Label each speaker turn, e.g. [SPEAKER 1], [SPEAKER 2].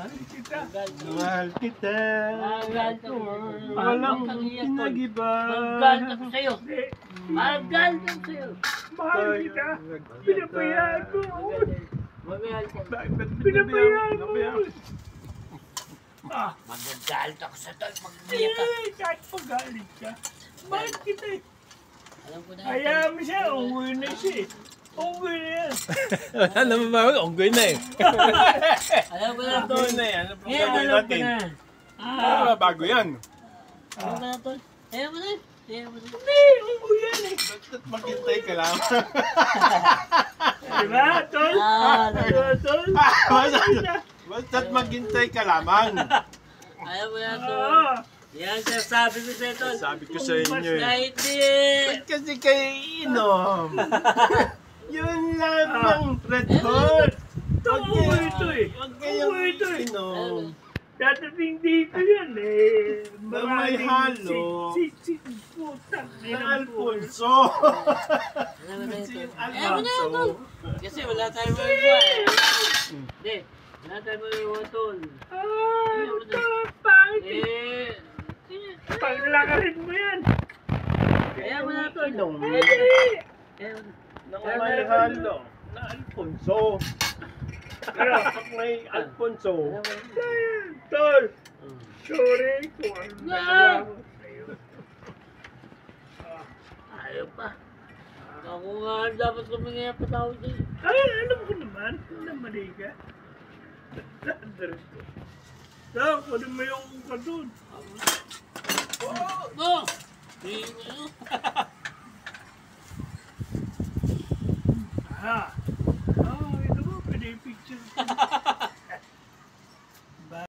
[SPEAKER 1] Mahal kita.
[SPEAKER 2] Mahal kita.
[SPEAKER 3] Mahal ko.
[SPEAKER 2] Walang pinagiba.
[SPEAKER 3] Mahal ko sa'yo. Mahal ko sa'yo.
[SPEAKER 1] Mahal kita. Pinabayaan mo.
[SPEAKER 3] Mahal ko.
[SPEAKER 1] Bakit pinabayaan mo?
[SPEAKER 3] Magagalit ako sa tol. Magbiyak ka.
[SPEAKER 1] Kahit pagalit ka. Mahal kita eh.
[SPEAKER 3] Alam ko na.
[SPEAKER 1] Hayaan mo siya. Unggoy na siya eh. Unggoy na yan.
[SPEAKER 2] Wala naman ba? Unggoy na eh.
[SPEAKER 3] Alam ko na tol.
[SPEAKER 2] Unggoy na eh. Ano pang
[SPEAKER 3] Ngayon
[SPEAKER 2] gagawin
[SPEAKER 3] alam ko
[SPEAKER 2] natin?
[SPEAKER 3] na.
[SPEAKER 2] Bago yan.
[SPEAKER 3] Alam ko na tol. Alam mo na. Alam mo na.
[SPEAKER 1] Hindi. Unggoy yan eh.
[SPEAKER 2] Basta't maghintay ka lang.
[SPEAKER 1] Diba, tol? Diba, tol?
[SPEAKER 2] Basta't maghintay ka lamang.
[SPEAKER 3] Alam mo na tol.
[SPEAKER 1] Ah.
[SPEAKER 3] Yan siya sabi ko sa'yo tol.
[SPEAKER 2] Sabi ko sa inyo eh.
[SPEAKER 3] Na hindi.
[SPEAKER 2] Ba't kasi kayo inom? Yun lamang, Red Hot.
[SPEAKER 1] Unggoy ito eh.
[SPEAKER 2] Huwag kayong
[SPEAKER 1] Unggoy ito eh.
[SPEAKER 2] inom.
[SPEAKER 1] Dadating dito yan eh.
[SPEAKER 2] Na may halo.
[SPEAKER 1] Putang
[SPEAKER 2] Na
[SPEAKER 1] ina mo.
[SPEAKER 2] Alfonso.
[SPEAKER 3] Alam mo na
[SPEAKER 2] Kasi
[SPEAKER 3] tol.
[SPEAKER 2] yung
[SPEAKER 3] Alam mo na tol.
[SPEAKER 2] Alfonso.
[SPEAKER 3] Kasi wala tayong magawa eh. Hindi. Wala tayong magawa tol.
[SPEAKER 1] Ah, pangit eh.
[SPEAKER 3] Eh.
[SPEAKER 1] Paglakarin mo yan.
[SPEAKER 3] Kaya mo na tol.
[SPEAKER 2] Inom.
[SPEAKER 1] Hindi.
[SPEAKER 3] Kaya mo na.
[SPEAKER 2] Na may halo. Na Alfonso. Pero pag may Alfonso.
[SPEAKER 3] Alam mo na.
[SPEAKER 1] Tol, sorry kung ano nagawa ko sa'yo.
[SPEAKER 3] Ayaw pa. Ako nga dapat kumingi ang patawad eh.
[SPEAKER 1] Ay, alam ko naman. Kung namali ka. Nandar ko. So, kunin mo yung kadun.
[SPEAKER 3] Go! Tingin mo.
[SPEAKER 1] Ah. Oh, ito mo, pwede picture.